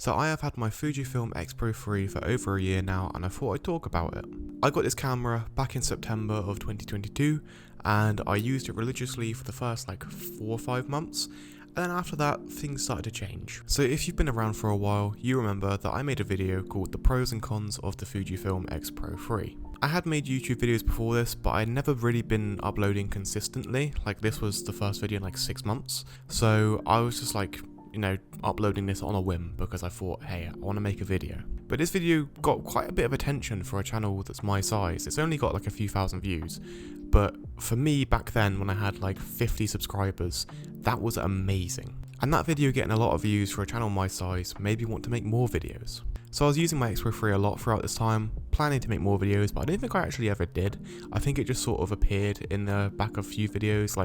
So I have had my Fujifilm X Pro-3 for over a year now, and I thought I'd talk about it. I got this camera back in September of 2022, and I used it religiously for the first 4 or 5 months, and then after that, things started to change. So if you've been around for a while, you remember that I made a video called The Pros and Cons of the Fujifilm X Pro-3. I had made YouTube videos before this, but I'd never really been uploading consistently. This was the first video in 6 months, so I was just uploading this on a whim because I thought, hey, I want to make a video. But this video got quite a bit of attention for a channel that's my size. It's only got a few thousand views, but for me back then when I had 50 subscribers, that was amazing. And that video getting a lot of views for a channel my size made me want to make more videos. So I was using my X Pro-3 a lot throughout this time, planning to make more videos, but I don't think I actually ever did. I think it just sort of appeared in the back of a few videos,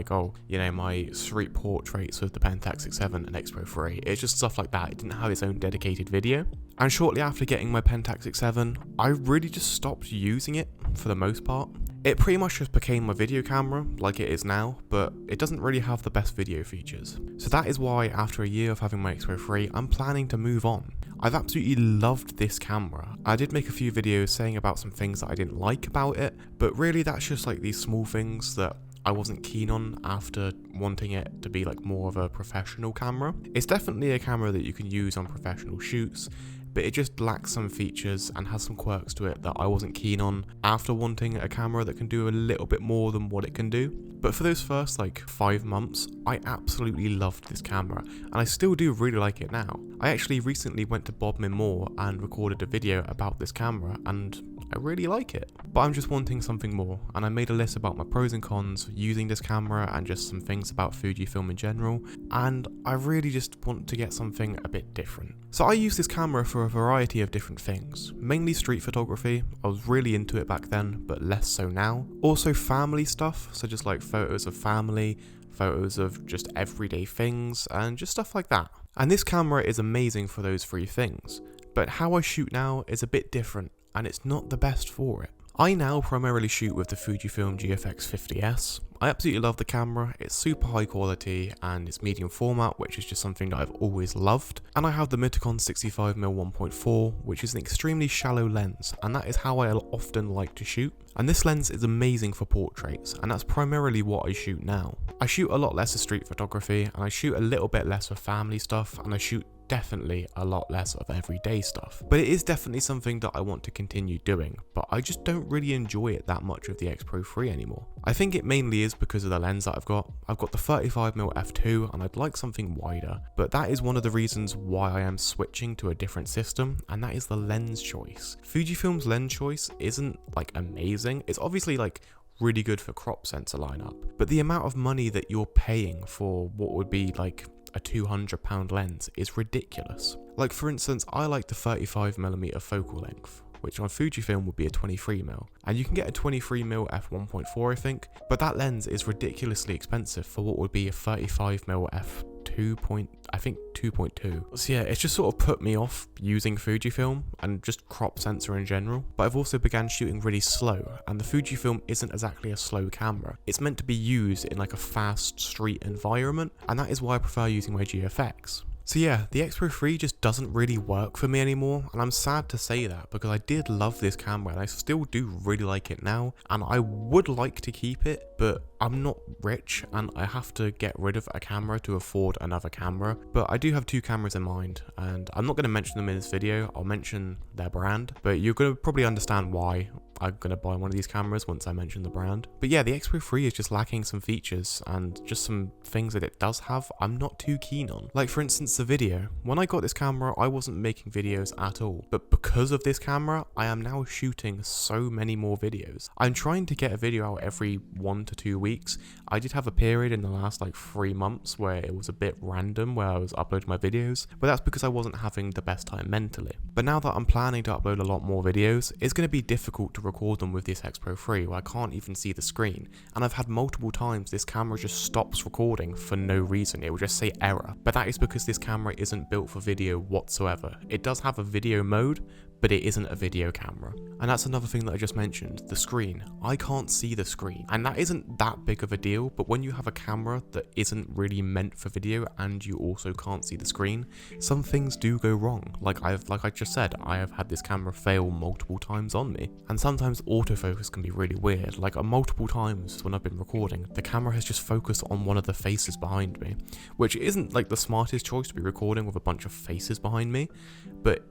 my street portraits with the Pentax 6.7 and X Pro-3. It's just stuff like that. It didn't have its own dedicated video. And shortly after getting my Pentax 6.7, I really just stopped using it for the most part. It pretty much just became my video camera like it is now, but it doesn't really have the best video features. So that is why after a year of having my X Pro-3, I'm planning to move on. I've absolutely loved this camera. I did make a few videos saying about some things that I didn't like about it, but really that's just these small things that I wasn't keen on after wanting it to be more of a professional camera. It's definitely a camera that you can use on professional shoots, but it just lacks some features and has some quirks to it that I wasn't keen on after wanting a camera that can do a little bit more than what it can do. But for those first 5 months, I absolutely loved this camera, and I still do really like it now. I actually recently went to Bodmin Moor and recorded a video about this camera, and I really like it. But I'm just wanting something more, and I made a list about my pros and cons using this camera and just some things about Fujifilm in general, and I really just want to get something a bit different. So I use this camera for a variety of different things, mainly street photography. I was really into it back then, but less so now. Also family stuff, so just photos of family, photos of just everyday things, and just stuff like that. And this camera is amazing for those 3 things, but how I shoot now is a bit different, and it's not the best for it. I now primarily shoot with the Fujifilm GFX50S. I absolutely love the camera. It's super high quality and it's medium format, which is just something that I've always loved. And I have the Mitakon 65mm 1.4, which is an extremely shallow lens, and that is how I often like to shoot. And this lens is amazing for portraits, and that's primarily what I shoot now. I shoot a lot less of street photography, and I shoot a little bit less of family stuff, and I shoot definitely a lot less of everyday stuff. But it is definitely something that I want to continue doing, but I just don't really enjoy it that much with the X Pro-3 anymore. I think it mainly is because of the lens that I've got. I've got the 35mm f2 and I'd like something wider, but that is one of the reasons why I am switching to a different system, and that is the lens choice. Fujifilm's lens choice isn't amazing. It's obviously really good for crop sensor lineup, but the amount of money that you're paying for what would be a £200 lens is ridiculous. For instance, I like the 35mm focal length, which on Fujifilm would be a 23mm, and you can get a 23mm f1.4 I think, but that lens is ridiculously expensive for what would be a 35mm f2.2. So yeah, it's just sort of put me off using Fujifilm and just crop sensor in general. But I've also began shooting really slow, and the Fujifilm isn't exactly a slow camera. It's meant to be used in a fast street environment, and that is why I prefer using my GFX. So yeah, the X Pro-3 just doesn't really work for me anymore, and I'm sad to say that because I did love this camera and I still do really like it now, and I would like to keep it, but I'm not rich and I have to get rid of a camera to afford another camera. But I do have 2 cameras in mind, and I'm not going to mention them in this video. I'll mention their brand, but you're going to probably understand why I'm going to buy one of these cameras once I mention the brand. But yeah, the X Pro-3 is just lacking some features and just some things that it does have I'm not too keen on. For instance, the video. When I got this camera, I wasn't making videos at all, but because of this camera, I am now shooting so many more videos. I'm trying to get a video out every 1 to 2 weeks. I did have a period in the last 3 months where it was a bit random where I was uploading my videos, but that's because I wasn't having the best time mentally. But now that I'm planning to upload a lot more videos, it's going to be difficult to record them with this X Pro-3 where I can't even see the screen, and I've had multiple times this camera just stops recording for no reason. It will just say error, but that is because this camera isn't built for video whatsoever. It does have a video mode, but it isn't a video camera. And that's another thing that I just mentioned, the screen. I can't see the screen, and that isn't that big of a deal, but when you have a camera that isn't really meant for video and you also can't see the screen, some things do go wrong. Like I just said, I have had this camera fail multiple times on me, and sometimes autofocus can be really weird. Like multiple times when I've been recording, the camera has just focused on one of the faces behind me, which isn't like the smartest choice to be recording with a bunch of faces behind me, but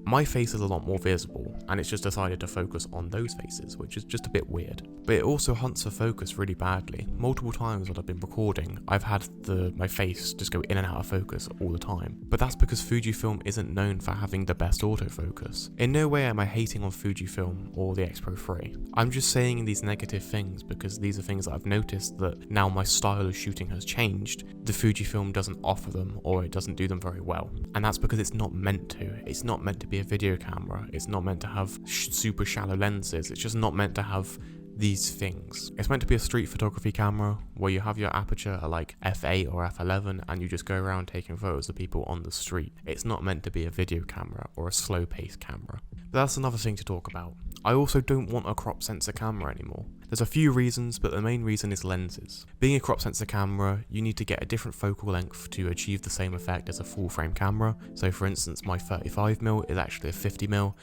my face is a lot more visible, and it's just decided to focus on those faces, which is just a bit weird. But it also hunts for focus really badly. Multiple times when I've been recording, I've had my face just go in and out of focus all the time. But that's because Fujifilm isn't known for having the best autofocus. In no way am I hating on Fujifilm or the X Pro-3. I'm just saying these negative things because these are things that I've noticed that now my style of shooting has changed. The Fujifilm doesn't offer them, or it doesn't do them very well. And that's because it's not meant to. It's not meant to be a video camera. It's not meant to have super shallow lenses. It's just not meant to have these things. It's meant to be a street photography camera where you have your aperture at like f8 or f11 and you just go around taking photos of people on the street. It's not meant to be a video camera or a slow paced camera. But that's another thing to talk about. I also don't want a crop sensor camera anymore. There's a few reasons, but the main reason is lenses. Being a crop sensor camera, you need to get a different focal length to achieve the same effect as a full frame camera. So for instance, my 35mm is actually a 50mm,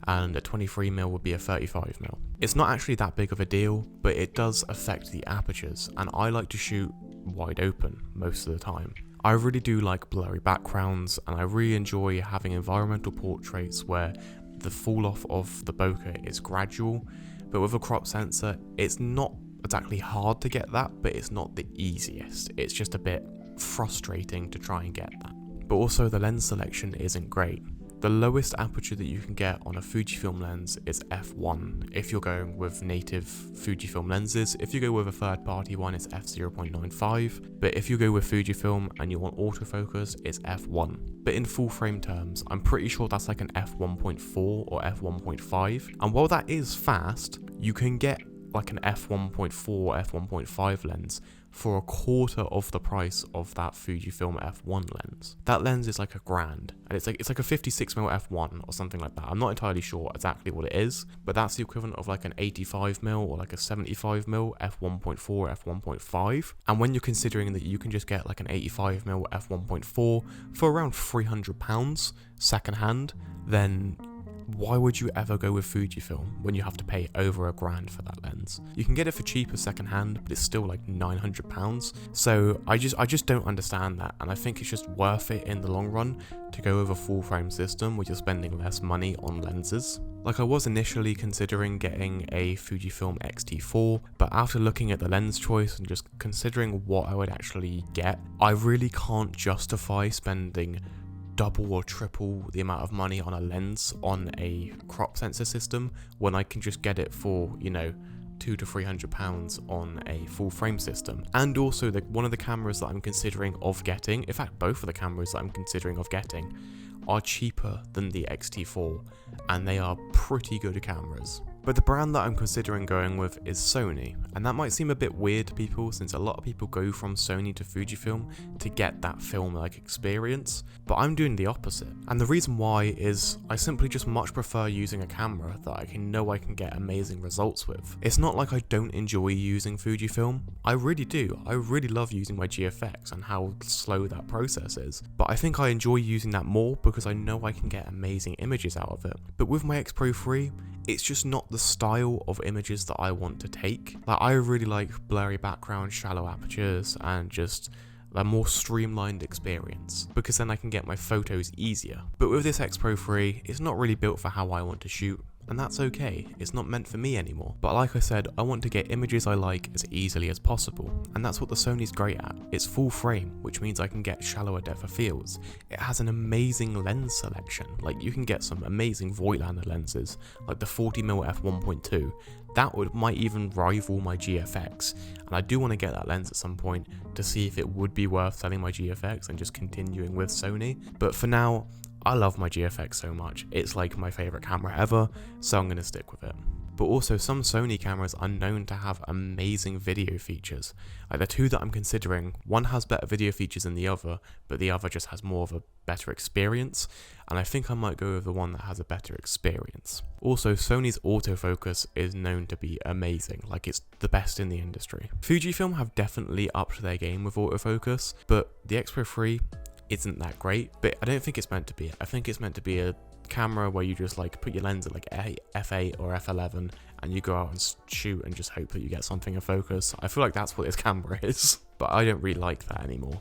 and a 23mm would be a 35mm. It's not actually that big of a deal, but it does affect the apertures, and I like to shoot wide open most of the time. I really do like blurry backgrounds, and I really enjoy having environmental portraits where the fall off of the bokeh is gradual. But with a crop sensor, it's not exactly hard to get that, but it's not the easiest. It's just a bit frustrating to try and get that. But also the lens selection isn't great. The lowest aperture that you can get on a Fujifilm lens is f1 if you're going with native Fujifilm lenses. If you go with a third party one, it's f0.95, but if you go with Fujifilm and you want autofocus, it's f1. But in full frame terms, I'm pretty sure that's like an f1.4 or f1.5, and while that is fast, you can get like an f1.4, f1.5 lens for a quarter of the price of that Fujifilm f1 lens. That lens is like $1,000, and it's like a 56mm f1 or something like that. I'm not entirely sure exactly what it is, but that's the equivalent of like an 85mm or like a 75mm f1.4, f1.5. And when you're considering that you can just get like an 85mm f1.4 for around £300 secondhand, then why would you ever go with Fujifilm when you have to pay over $1,000 for that lens? You can get it for cheaper secondhand, but it's still like £900. So I just don't understand that, and I think it's just worth it in the long run to go with a full frame system where you're spending less money on lenses. Like, I was initially considering getting a Fujifilm X-T4, but after looking at the lens choice and just considering what I would actually get, I really can't justify spending double or triple the amount of money on a lens on a crop sensor system when I can just get it for, you know, £200 to £300 on a full frame system. And also, one of the cameras that I'm considering of getting, in fact both of the cameras that I'm considering of getting, are cheaper than the X-T4, and they are pretty good cameras. But the brand that I'm considering going with is Sony, and that might seem a bit weird to people since a lot of people go from Sony to Fujifilm to get that film-like experience, but I'm doing the opposite. And the reason why is I simply just much prefer using a camera that I know I can get amazing results with. It's not like I don't enjoy using Fujifilm, I really do. I really love using my GFX and how slow that process is, but I think I enjoy using that more because I know I can get amazing images out of it. But with my X Pro-3, it's just not the style of images that I want to take. Like, I really like blurry backgrounds, shallow apertures, and just a more streamlined experience, because then I can get my photos easier. But with this X Pro-3, it's not really built for how I want to shoot, and that's okay. It's not meant for me anymore. But like I said, I want to get images I like as easily as possible, and that's what the Sony's great at. It's full frame, which means I can get shallower depth of fields. It has an amazing lens selection. Like, you can get some amazing Voigtlander lenses, like the 40mm f1.2. That might even rival my GFX, and I do want to get that lens at some point to see if it would be worth selling my GFX and just continuing with Sony. But for now, I love my GFX so much, it's like my favourite camera ever, so I'm going to stick with it. But also, some Sony cameras are known to have amazing video features. Like the two that I'm considering, one has better video features than the other, but the other just has more of a better experience, and I think I might go with the one that has a better experience. Also, Sony's autofocus is known to be amazing, like it's the best in the industry. Fujifilm have definitely upped their game with autofocus, but the X Pro-3 isn't that great, but I don't think it's meant to be. I think it's meant to be a camera where you just like put your lens at like f8 or f11 and you go out and shoot and just hope that you get something in focus. I feel like that's what this camera is, but I don't really like that anymore.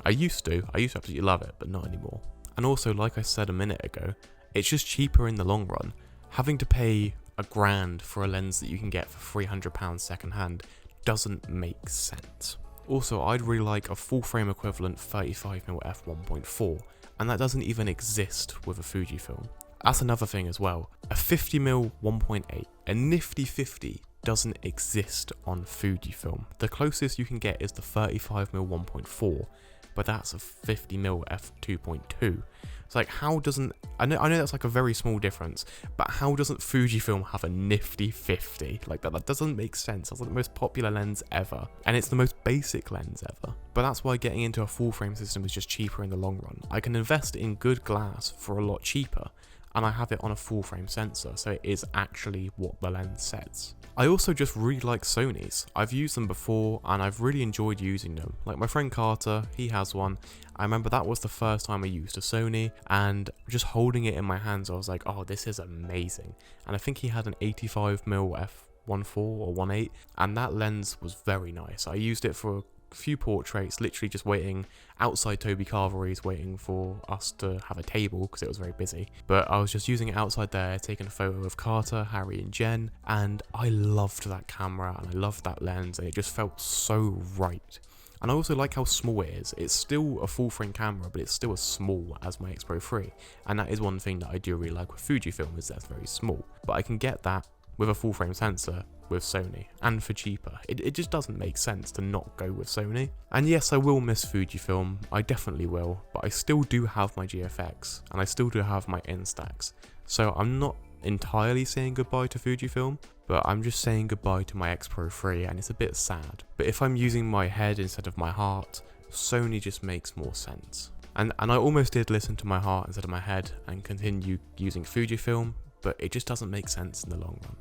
I used to absolutely love it, but not anymore. And also, like I said a minute ago, it's just cheaper in the long run. Having to pay $1,000 for a lens that you can get for £300 secondhand doesn't make sense. Also, I'd really like a full frame equivalent 35mm f1.4, and that doesn't even exist with a Fujifilm. That's another thing as well. A 50mm 1.8, a nifty 50, doesn't exist on Fujifilm. The closest you can get is the 35mm 1.4, but that's a 50mm f2.2. It's like, how doesn't, I know that's like a very small difference, but how doesn't Fujifilm have a nifty 50? Like that doesn't make sense. That's like the most popular lens ever, and it's the most basic lens ever. But that's why getting into a full frame system is just cheaper in the long run. I can invest in good glass for a lot cheaper, and I have it on a full frame sensor, so it is actually what the lens says. I also just really like Sonys. I've used them before and I've really enjoyed using them. Like my friend Carter, he has one. I remember that was the first time I used a Sony, and just holding it in my hands I was like, oh, this is amazing. And I think he had an 85mm f1.4 or 1.8, and that lens was very nice. I used it for few portraits, literally just waiting outside Toby Carvery's, waiting for us to have a table because it was very busy, but I was just using it outside there, taking a photo of Carter, Harry and Jen, and I loved that camera and I loved that lens, and it just felt so right. And I also like how small it is. It's still a full frame camera, but it's still as small as my X Pro-3, and that is one thing that I do really like with Fujifilm, is that's very small, but I can get that with a full frame sensor with Sony, and for cheaper. It just doesn't make sense to not go with Sony. And yes, I will miss Fujifilm, I definitely will, but I still do have my GFX, and I still do have my Instax, so I'm not entirely saying goodbye to Fujifilm, but I'm just saying goodbye to my X Pro-3, and it's a bit sad. But if I'm using my head instead of my heart, Sony just makes more sense. And I almost did listen to my heart instead of my head and continue using Fujifilm, but it just doesn't make sense in the long run.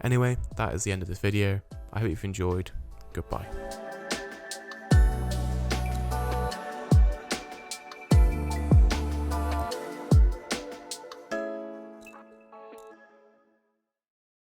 Anyway, that is the end of this video. I hope you've enjoyed. Goodbye.